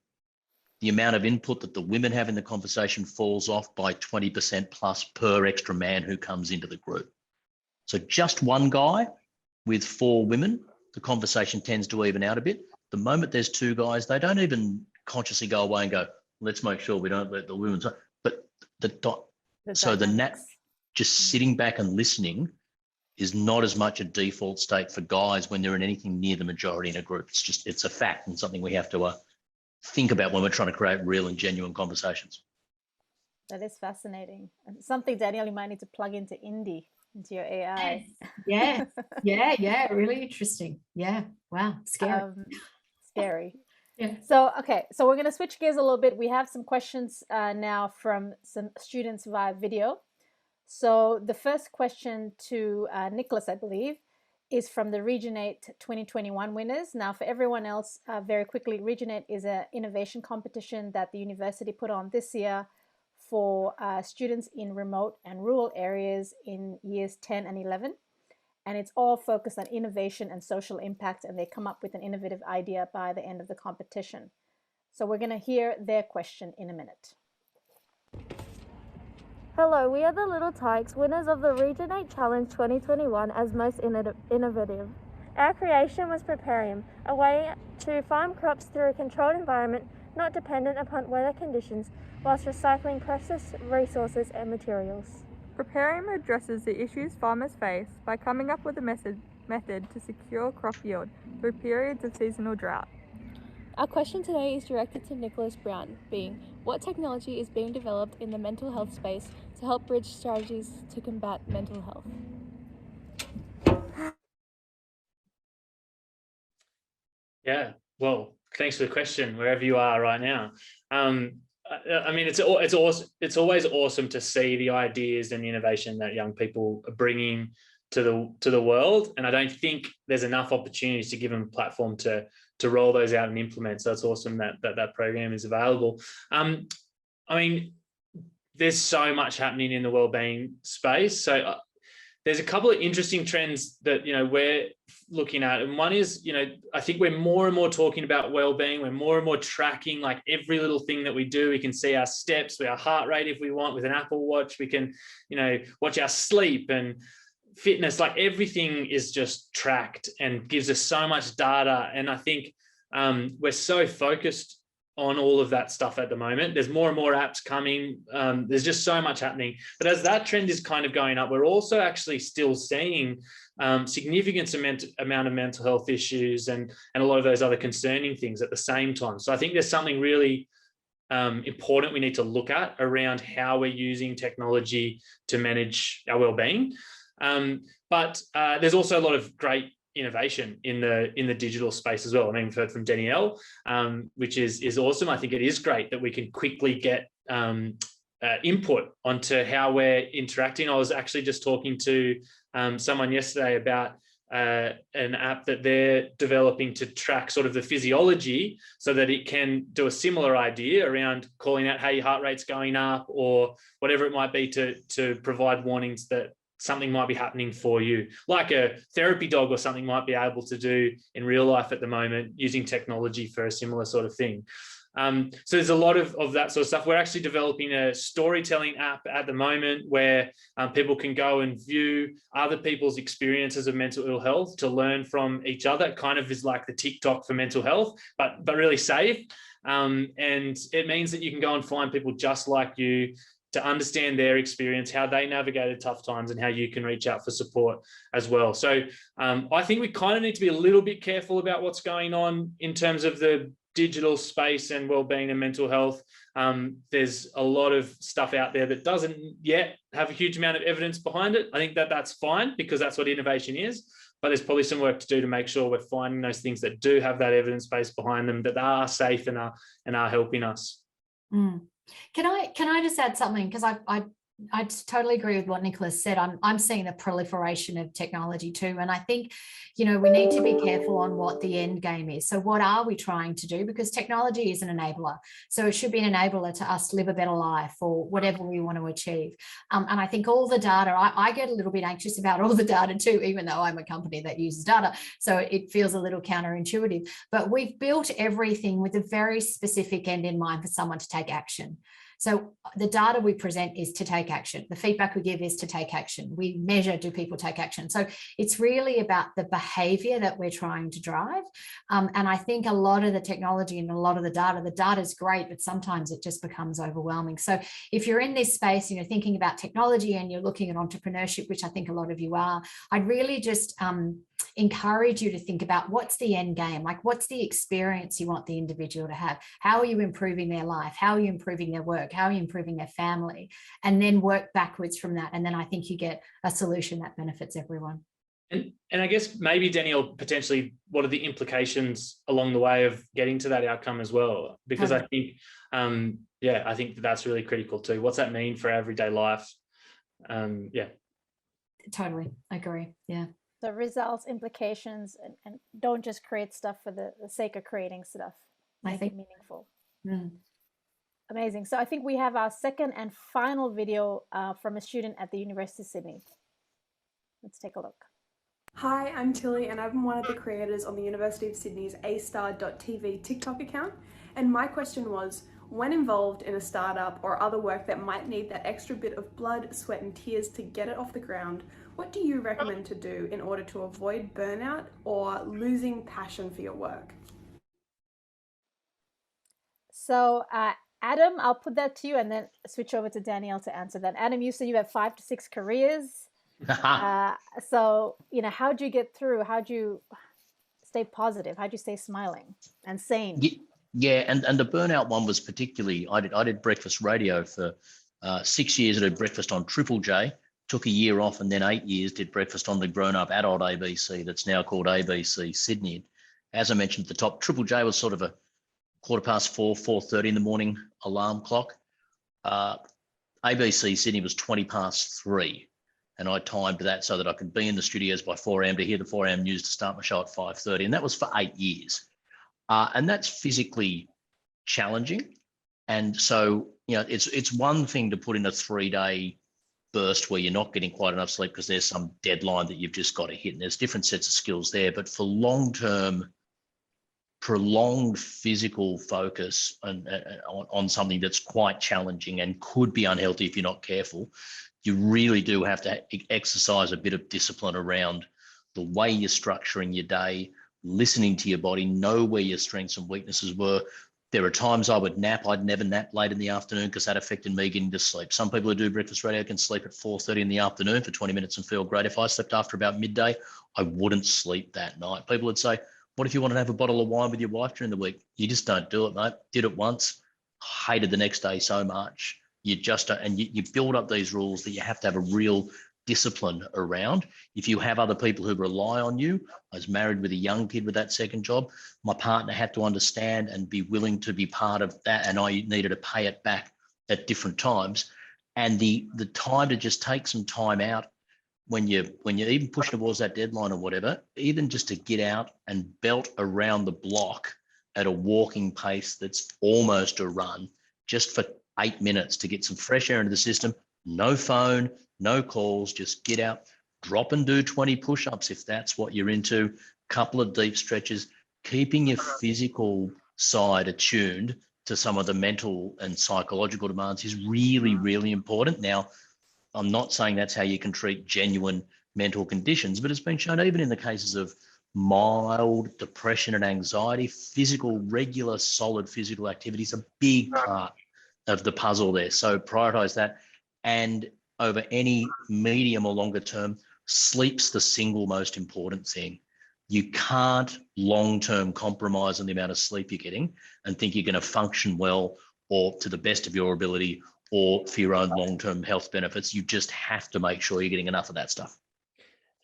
the amount of input that the women have in the conversation falls off by 20% plus per extra man who comes into the group. So just one guy with 4 women, the conversation tends to even out a bit. The moment there's 2 guys, they don't even consciously go away and go, let's make sure we don't let the women. But just sitting back and listening is not as much a default state for guys when they're in anything near the majority in a group. It's a fact and something we have to think about when we're trying to create real and genuine conversations. That is fascinating. And something, Danielle, you might need to plug into Indie, into your AI. Yeah. Really interesting. Yeah. Wow. Scary. Scary. Yeah. So, okay. So we're going to switch gears a little bit. We have some questions now from some students via video. So the first question to Nicolas, I believe, is from the Regionate 2021 winners. Now, for everyone else, very quickly, Regionate is an innovation competition that the university put on this year for students in remote and rural areas in years 10 and 11. And it's all focused on innovation and social impact, and they come up with an innovative idea by the end of the competition. So we're going to hear their question in a minute. Hello, we are the Little Tykes, winners of the Regionate Challenge 2021 as most innovative. Our creation was Preparium, a way to farm crops through a controlled environment not dependent upon weather conditions, whilst recycling precious resources and materials. Preparium addresses the issues farmers face by coming up with a method to secure crop yield through periods of seasonal drought. Our question today is directed to Nicolas Brown, being, what technology is being developed in the mental health space to help bridge strategies to combat mental health? Yeah, well, thanks for the question, wherever you are right now. I mean, it's always awesome to see the ideas and the innovation that young people are bringing to the world, and I don't think there's enough opportunities to give them a platform to roll those out and implement. So it's awesome that program is available. I mean, there's so much happening in the wellbeing space. So there's a couple of interesting trends that we're looking at, and one is I think we're more and more talking about wellbeing. We're more and more tracking like every little thing that we do. We can see our steps, our heart rate if we want with an Apple Watch. We can watch our sleep and fitness. Like everything is just tracked and gives us so much data. And I think we're so focused on all of that stuff at the moment. There's more and more apps coming. There's just so much happening. But as that trend is kind of going up, we're also actually still seeing significant amount of mental health issues and a lot of those other concerning things at the same time. So I think there's something really important we need to look at around how we're using technology to manage our well-being. But there's also a lot of great innovation in the digital space as well. I mean, we've heard from Danielle, which is awesome. I think it is great that we can quickly get input onto how we're interacting. I was actually just talking to someone yesterday about an app that they're developing to track sort of the physiology so that it can do a similar idea around calling out how your heart rate's going up or whatever it might be to provide warnings that something might be happening for you, like a therapy dog or something might be able to do in real life at the moment using technology for a similar sort of thing. So there's a lot of that sort of stuff. We're actually developing a storytelling app at the moment where people can go and view other people's experiences of mental ill health to learn from each other. It kind of is like the TikTok for mental health, but really safe. And it means that you can go and find people just like you to understand their experience, how they navigated tough times, and how you can reach out for support as well. So I think we kind of need to be a little bit careful about what's going on in terms of the digital space and wellbeing and mental health. There's a lot of stuff out there that doesn't yet have a huge amount of evidence behind it. I think that that's fine, because that's what innovation is. But there's probably some work to do to make sure we're finding those things that do have that evidence base behind them, that are safe and are helping us. Mm. Can I just add something? Because I totally agree with what Nicolas said. I'm seeing the proliferation of technology too. And I think, you know, we need to be careful on what the end game is. So what are we trying to do? Because technology is an enabler. So it should be an enabler to us live a better life or whatever we want to achieve. And I think all the data, I get a little bit anxious about all the data too, even though I'm a company that uses data. So it feels a little counterintuitive. But we've built everything with a very specific end in mind for someone to take action. So the data we present is to take action. The feedback we give is to take action. We measure, do people take action? So it's really about the behavior that we're trying to drive. And I think a lot of the technology and a lot of the data is great, but sometimes it just becomes overwhelming. So if you're in this space, you know, thinking about technology and you're looking at entrepreneurship, which I think a lot of you are, I'd really just encourage you to think about what's the end game, like what's the experience you want the individual to have? How are you improving their life? How are you improving their work? How are you improving their family? And then work backwards from that. And then I think you get a solution that benefits everyone. And I guess maybe, Danielle, potentially what are the implications along the way of getting to that outcome as well? Because I think, I think that's really critical too. What's that mean for everyday life? Totally, I agree. Yeah. The results, implications, and don't just create stuff for the sake of creating stuff. Make it meaningful. Amazing. So I think we have our second and final video from a student at the University of Sydney. Let's take a look. Hi, I'm Tilly and I'm one of the creators on the University of Sydney's astar.tv TikTok account. And my question was, when involved in a startup or other work that might need that extra bit of blood, sweat and tears to get it off the ground, what do you recommend to do in order to avoid burnout or losing passion for your work? So Adam, I'll put that to you and then switch over to Danielle to answer that. Adam, you said you have 5 to 6 careers. So, you know, how'd you get through? How'd you stay positive? How'd you stay smiling and sane? Yeah, and the burnout one was particularly, I did breakfast radio for 6 years. I did breakfast on Triple J, took a year off, and then 8 years did breakfast on the grown-up adult ABC that's now called ABC Sydney. As I mentioned at the top, Triple J was sort of a 4:15, 4:30 in the morning alarm clock. ABC Sydney was 3:20, and I timed that so that I could be in the studios by 4 a.m. to hear the 4 a.m. news to start my show at 5:30, and that was for 8 years. And that's physically challenging. And so, you know, it's one thing to put in a 3-day burst where you're not getting quite enough sleep because there's some deadline that you've just got to hit, and there's different sets of skills there. But for long-term, prolonged physical focus on something that's quite challenging and could be unhealthy if you're not careful, you really do have to exercise a bit of discipline around the way you're structuring your day, listening to your body, know where your strengths and weaknesses were. There are times I would nap. I'd never nap late in the afternoon because that affected me getting to sleep. Some people who do breakfast radio can sleep at 4:30 in the afternoon for 20 minutes and feel great. If I slept after about midday, I wouldn't sleep that night. People would say, what if you want to have a bottle of wine with your wife during the week? You just don't do it, mate. Did it once, hated the next day so much. You just don't, and you build up these rules that you have to have a real discipline around. If you have other people who rely on you, I was married with a young kid with that second job. My partner had to understand and be willing to be part of that, and I needed to pay it back at different times. And the time to just take some time out when you're even pushing towards that deadline or whatever, even just to get out and belt around the block at a walking pace that's almost a run, just for 8 minutes to get some fresh air into the system. No phone, no calls, just get out, drop and do 20 push-ups if that's what you're into, couple of deep stretches, keeping your physical side attuned to some of the mental and psychological demands is really, really important. Now, I'm not saying that's how you can treat genuine mental conditions, but it's been shown even in the cases of mild depression and anxiety, regular, solid physical activity is a big part of the puzzle there. So prioritize that. And over any medium or longer term, sleep's the single most important thing. You can't long-term compromise on the amount of sleep you're getting and think you're going to function well or to the best of your ability or for your own long-term health benefits. You just have to make sure you're getting enough of that stuff.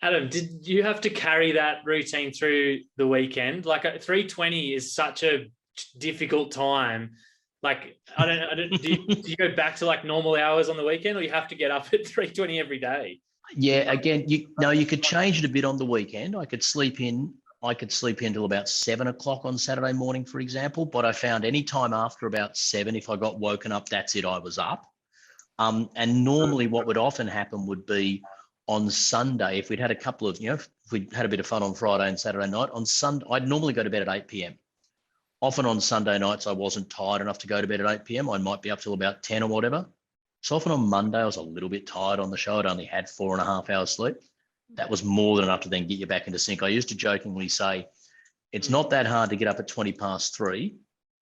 Adam, did you have to carry that routine through the weekend? Like 3:20 is such a difficult time. Like, I don't do you go back to like normal hours on the weekend, or you have to get up at 3:20 every day? Yeah, again, you could change it a bit on the weekend. I could sleep in till about 7 o'clock on Saturday morning, for example. But I found any time after about 7, if I got woken up, that's it, I was up. And normally what would often happen would be on Sunday, if we'd had a couple of, if we'd had a bit of fun on Friday and Saturday night, on Sunday, I'd normally go to bed at 8 p.m. Often on Sunday nights, I wasn't tired enough to go to bed at 8 p.m. I might be up till about 10 or whatever. So often on Monday, I was a little bit tired on the show. I'd only had 4.5 hours sleep. That was more than enough to then get you back into sync. I used to jokingly say, it's not that hard to get up at 3:20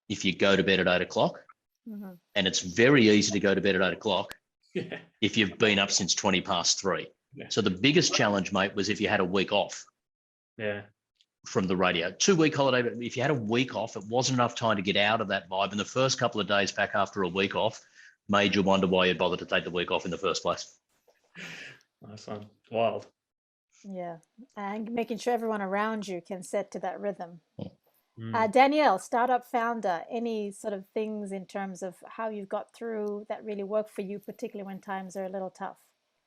if you go to bed at 8 o'clock. Mm-hmm. And it's very easy to go to bed at 8 o'clock if you've been up since 3:20. Yeah. So the biggest challenge, mate, was if you had a week off from the radio. 2-week holiday, but if you had a week off, it wasn't enough time to get out of that vibe. And the first couple of days back after a week off made you wonder why you'd bother to take the week off in the first place. Nice one. Wild. Yeah, and making sure everyone around you can set to that rhythm. Yeah. Danielle, startup founder, any sort of things in terms of how you've got through that really work for you, particularly when times are a little tough?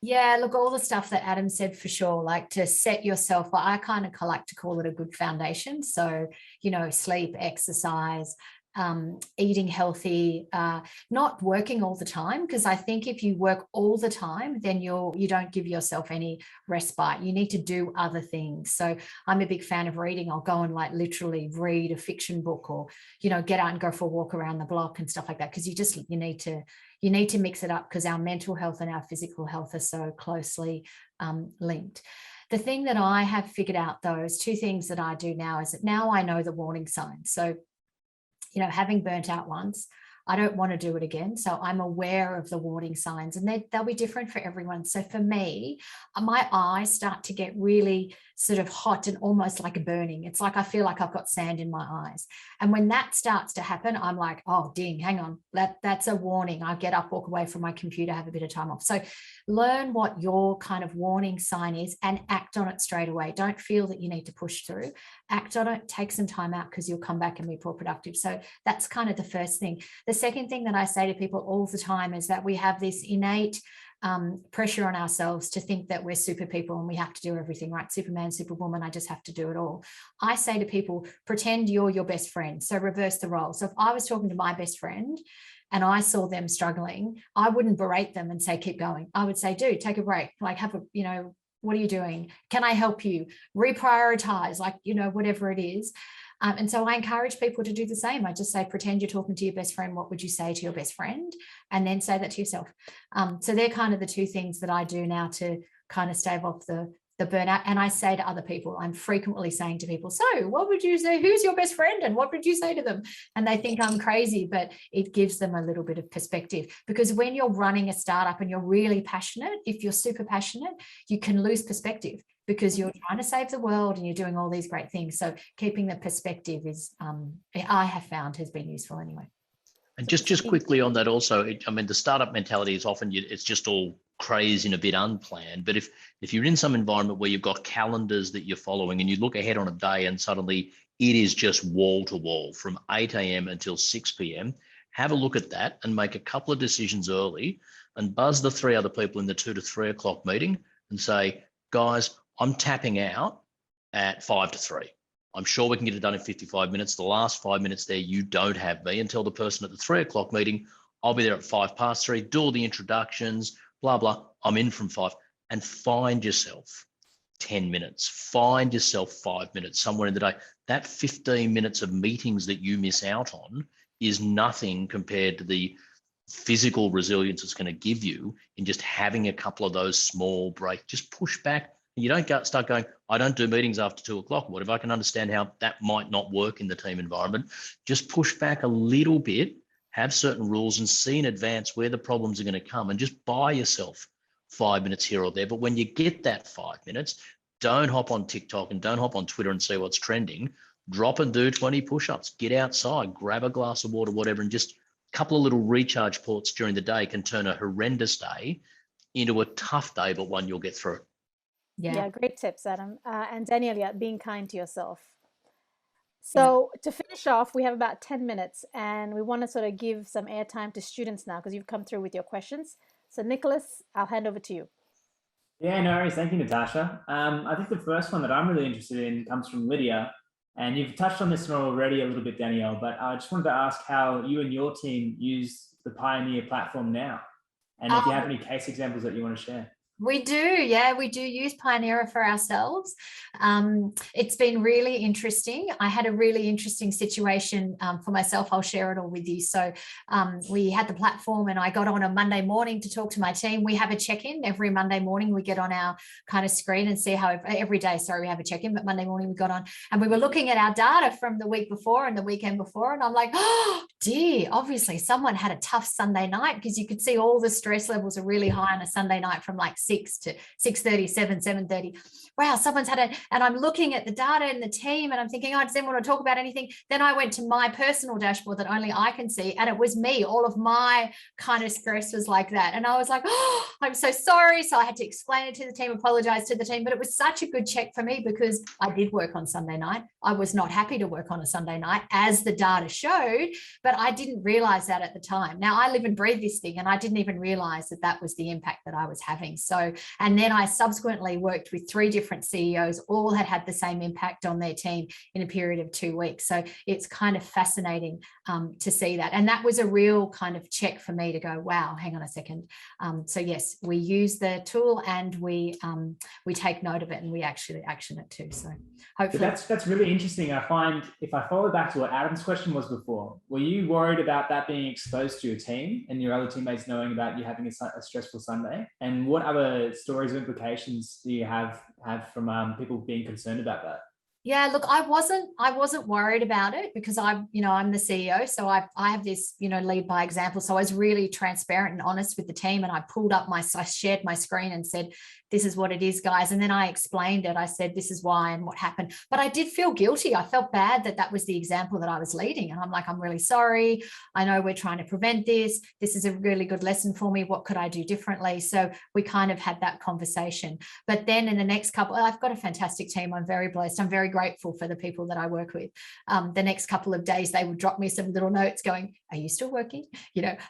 Yeah, look, all the stuff that Adam said for sure, like to set yourself, well, I kind of like to call it a good foundation. So, sleep, exercise, eating healthy, not working all the time, because I think if you work all the time, then you don't give yourself any respite. You need to do other things. So I'm a big fan of reading. I'll go and like literally read a fiction book, or get out and go for a walk around the block and stuff like that, because you need to mix it up, because our mental health and our physical health are so closely linked. The thing that I have figured out, though, is 2 things that I do now, is that now I know the warning signs. So having burnt out once, I don't want to do it again. So I'm aware of the warning signs, and they'll be different for everyone. So for me, my eyes start to get really sort of hot and almost like a burning. It's like I feel like I've got sand in my eyes. And when that starts to happen, I'm like, oh, ding, hang on. That's a warning. I get up, walk away from my computer, have a bit of time off. So learn what your kind of warning sign is and act on it straight away. Don't feel that you need to push through. Act on it, take some time out, because you'll come back and be more productive. So that's kind of the first thing. The second thing that I say to people all the time is that we have this innate pressure on ourselves to think that we're super people and we have to do everything, right? Superman, superwoman, I just have to do it all. I say to people, pretend you're your best friend. So reverse the role. So if I was talking to my best friend and I saw them struggling, I wouldn't berate them and say, keep going. I would say, dude, take a break. Like, what are you doing? Can I help you? Reprioritize, whatever it is. And so I encourage people to do the same. I just say, pretend you're talking to your best friend. What would you say to your best friend? And then say that to yourself. So they're kind of the 2 things that I do now to kind of stave off the burnout. And I say to other people, I'm frequently saying to people, so what would you say? Who's your best friend? And what would you say to them? And they think I'm crazy, but it gives them a little bit of perspective. Because when you're running a startup and you're really passionate, if you're super passionate, you can lose perspective, because you're trying to save the world and you're doing all these great things. So keeping the perspective is, I have found, has been useful anyway. And just quickly on that also, the startup mentality is often, it's just all crazy and a bit unplanned. But if you're in some environment where you've got calendars that you're following and you look ahead on a day and suddenly it is just wall to wall from 8 a.m. until 6 p.m., have a look at that and make a couple of decisions early and buzz the 3 other people in the 2 to 3 o'clock meeting and say, guys, I'm tapping out at 5 to 3. I'm sure we can get it done in 55 minutes. The last 5 minutes there, you don't have me, and tell the person at the 3 o'clock meeting, I'll be there at 3:05, do all the introductions, blah, blah. I'm in from 5. And find yourself 10 minutes, find yourself 5 minutes somewhere in the day. That 15 minutes of meetings that you miss out on is nothing compared to the physical resilience it's going to give you in just having a couple of those small breaks. Just push back. You don't start going, I don't do meetings after 2 o'clock. What if I can understand how that might not work in the team environment? Just push back a little bit, have certain rules and see in advance where the problems are going to come, and just buy yourself 5 minutes here or there. But when you get that 5 minutes, don't hop on TikTok and don't hop on Twitter and see what's trending. Drop and do 20 push-ups, get outside, grab a glass of water, whatever, and just a couple of little recharge ports during the day can turn a horrendous day into a tough day, but one you'll get through. Yeah, great tips, Adam. And Danielle, yeah, being kind to yourself. So to finish off, we have about 10 minutes and we want to sort of give some airtime to students now because you've come through with your questions. So Nicolas, I'll hand over to you. Yeah, no worries. Thank you, Natasha. I think the first one that I'm really interested in comes from Lydia. And you've touched on this already a little bit, Danielle, but I just wanted to ask how you and your team use the Pioneer platform now. And if you have any case examples that you want to share. We do, yeah, we do use Pioneer for ourselves. It's been really interesting. I had a really interesting situation for myself. I'll share it all with you. So we had the platform and I got on a Monday morning to talk to my team. We have a check-in every Monday morning. We get on our kind of screen and see how every day, sorry, we have a check-in, but Monday morning we got on and we were looking at our data from the week before and the weekend before. And I'm like, oh dear, obviously someone had a tough Sunday night because you could see all the stress levels are really high on a Sunday night from like 6 to 6:30, 7:30. Wow, someone's had and I'm looking at the data and the team and I'm thinking, oh, does anyone want to talk about anything? Then I went to my personal dashboard that only I can see and it was me. All of my kind of stress was like that. And I was like, oh, I'm so sorry. So I had to explain it to the team, apologize to the team, but it was such a good check for me because I did work on Sunday night. I was not happy to work on a Sunday night as the data showed, but I didn't realize that at the time. Now I live and breathe this thing and I didn't even realize that that was the impact that I was having. So, and then I subsequently worked with 3 different CEOs, all had the same impact on their team in a period of 2 weeks. So it's kind of fascinating to see that. And that was a real kind of check for me to go, wow, hang on a second. So yes, we use the tool and we take note of it and we actually action it too. So hopefully. That's really interesting. I find if I follow back to what Adam's question was before, were you worried about that being exposed to your team and your other teammates knowing about you having a stressful Sunday? And what other stories or implications do you have from people being concerned about that? Yeah, look, I wasn't worried about it because I'm the CEO. So I have this, lead by example. So I was really transparent and honest with the team and I shared my screen and said, this is what it is, guys. And then I explained it. I said, this is why and what happened. But I did feel guilty. I felt bad that was the example that I was leading. And I'm like, I'm really sorry. I know we're trying to prevent this. This is a really good lesson for me. What could I do differently? So we kind of had that conversation. But then in the next I've got a fantastic team. I'm very blessed. I'm very grateful for the people that I work with. The next couple of days, they would drop me some little notes going, are you still working?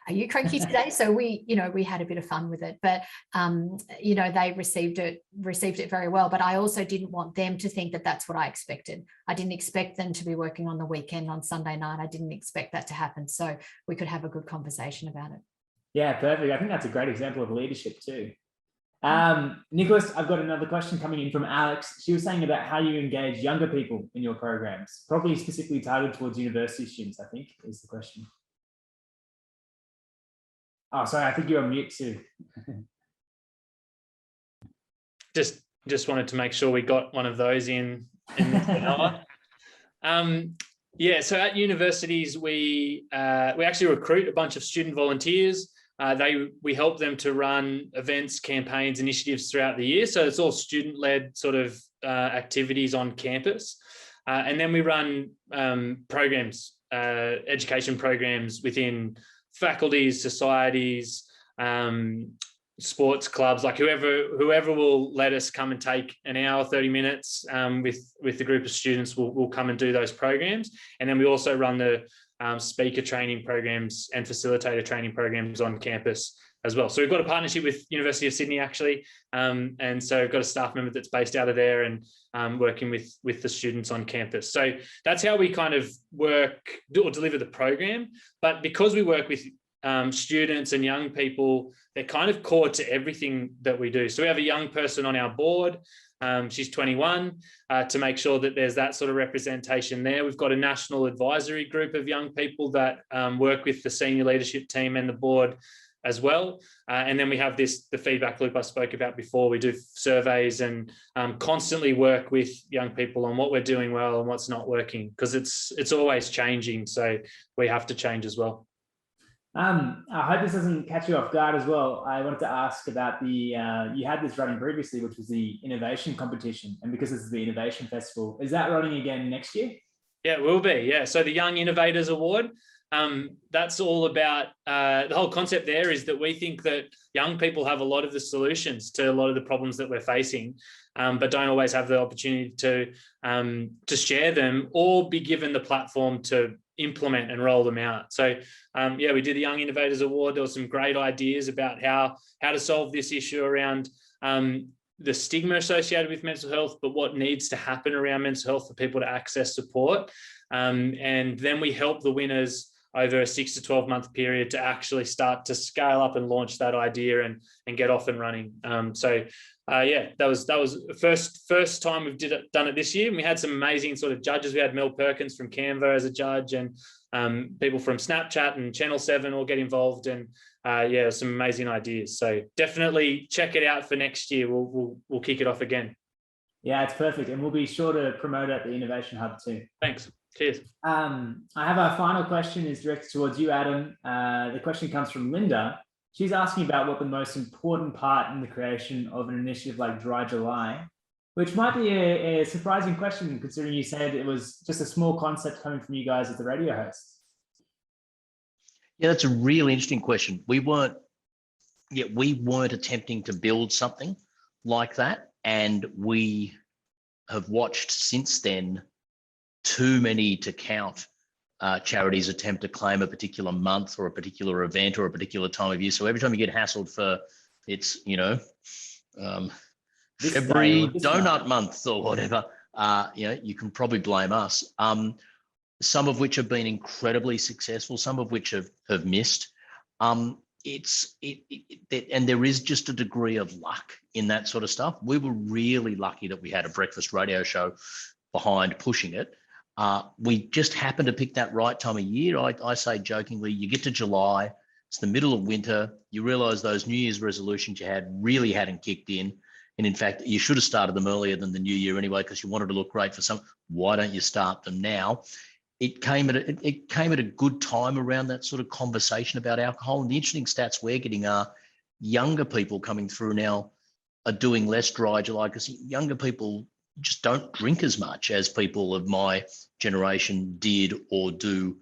Are you cranky today? So we had a bit of fun with it, but they received it very well. But I also didn't want them to think that that's what I expected. I didn't expect them to be working on the weekend on Sunday night. I didn't expect that to happen. So we could have a good conversation about it. Yeah, perfect. I think that's a great example of leadership too. Nicolas, I've got another question coming in from Alex. She was saying about how you engage younger people in your programs, probably specifically targeted towards university students, I think is the question. Oh, sorry, I think you're on mute too. Just wanted to make sure we got one of those in this hour. So at universities, we actually recruit a bunch of student volunteers. We help them to run events, campaigns, initiatives throughout the year. So it's all student-led sort of activities on campus. And then we run programs, education programs within faculties, societies, sports clubs, like whoever will let us come and take an hour, 30 minutes with the group of students, we'll come and do those programs. And then we also run the speaker training programs and facilitator training programs on campus as well. So we've got a partnership with University of Sydney actually. And so we've got a staff member that's based out of there and working with the students on campus. So that's how we kind of work or deliver the program. But because we work with students and young people, they're kind of core to everything that we do. So we have a young person on our board. She's 21 to make sure that there's that sort of representation there. We've got a national advisory group of young people that work with the senior leadership team and the board as well. And then we have the feedback loop I spoke about before. We do surveys and constantly work with young people on what we're doing well and what's not working, because it's always changing. So we have to change as well. I hope this doesn't catch you off guard as well. I wanted to ask about you had this running previously, which was the innovation competition. And because this is the innovation festival, is that running again next year? Yeah, it will be. Yeah. So the Young Innovators Award, that's all about the whole concept there is that we think that young people have a lot of the solutions to a lot of the problems that we're facing, but don't always have the opportunity to share them or be given the platform to implement and roll them out. So yeah, we did the Young Innovators Award. There were some great ideas about how to solve this issue around the stigma associated with mental health, but what needs to happen around mental health for people to access support. And then we help the winners over a 6 to 12 month period to actually start to scale up and launch that idea and get off and running. Yeah, that was the first time we've done it this year. And we had some amazing sort of judges. We had Mel Perkins from Canva as a judge, and people from Snapchat and Channel 7 all get involved. And yeah, some amazing ideas. So definitely check it out for next year. We'll kick it off again. Yeah, it's perfect. And we'll be sure to promote it at the Innovation Hub too. Thanks. Cheers. I have our final question is directed towards you, Adam. The question comes from Linda. She's asking about what the most important part in the creation of an initiative like Dry July, which might be a surprising question considering you said it was just a small concept coming from you guys as the radio hosts. Yeah, that's a really interesting question. We weren't attempting to build something like that, and we have watched since then too many to count charities attempt to claim a particular month or a particular event or a particular time of year. So every time you get hassled for it's, February donut month or whatever, you can probably blame us. Some of which have been incredibly successful, some of which have missed. And there is just a degree of luck in that sort of stuff. We were really lucky that we had a breakfast radio show behind pushing it. We just happened to pick that right time of year. I say jokingly, you get to July, it's the middle of winter, you realize those New Year's resolutions you had really hadn't kicked in. And in fact, you should have started them earlier than the new year anyway, because you wanted to look great for some. Why don't you start them now? It came at a good time around that sort of conversation about alcohol. And the interesting stats we're getting are younger people coming through now are doing less Dry July because younger people just don't drink as much as people of my generation did or do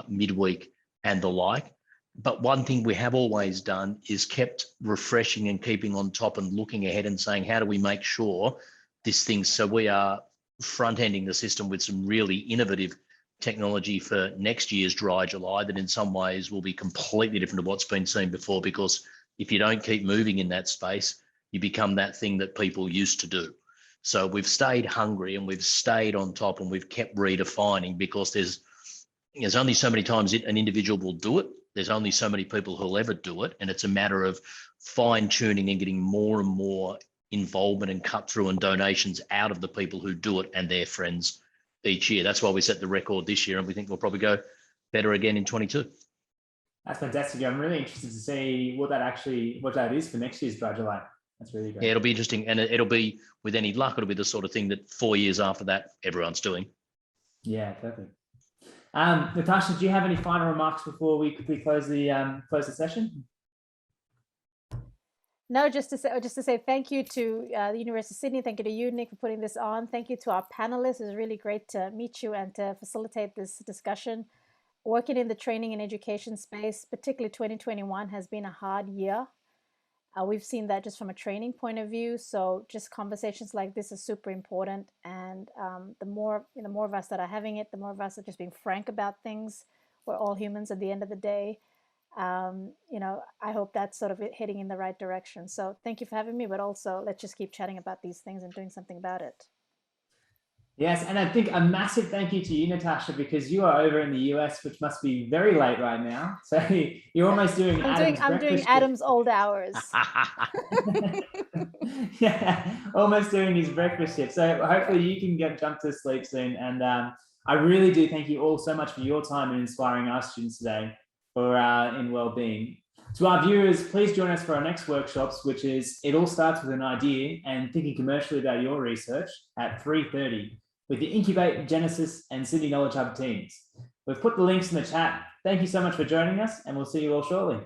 midweek and the like. But one thing we have always done is kept refreshing and keeping on top and looking ahead and saying, how do we make sure this thing, so we are front-ending the system with some really innovative technology for next year's Dry July that in some ways will be completely different to what's been seen before, because if you don't keep moving in that space, you become that thing that people used to do. So we've stayed hungry and we've stayed on top and we've kept redefining, because there's only so many times an individual will do it. There's only so many people who'll ever do it. And it's a matter of fine tuning and getting more and more involvement and cut through and donations out of the people who do it and their friends each year. That's why we set the record this year, and we think we'll probably go better again in 22. That's fantastic. I'm really interested to see what that is for next year's Dry July. That's really great. Yeah, it'll be interesting. And it'll be, with any luck, it'll be the sort of thing that 4 years after that, everyone's doing. Yeah, perfect. Natasha, do you have any final remarks before we quickly close the session? No, just to say thank you to the University of Sydney. Thank you to you, Nick, for putting this on. Thank you to our panelists. It was really great to meet you and to facilitate this discussion. Working in the training and education space, particularly 2021, has been a hard year. We've seen that just from a training point of view. So just conversations like this is super important. And the more of us that are having it, the more of us are just being frank about things. We're all humans at the end of the day. I hope that's sort of heading in the right direction. So thank you for having me, but also let's just keep chatting about these things and doing something about it. Yes, and I think a massive thank you to you, Natasha, because you are over in the US, which must be very late right now. So you're almost doing I'm doing Adam's old hours. Yeah, almost doing his breakfast shift. So hopefully you can jump to sleep soon. And I really do thank you all so much for your time in inspiring our students today for in Wellbeing. To our viewers, please join us for our next workshops, which is It All Starts With an Idea and Thinking Commercially About Your Research at 3:30 with the Incubate, Genesis and Sydney Knowledge Hub teams. We've put the links in the chat thank you so much for joining us, and we'll see you all shortly.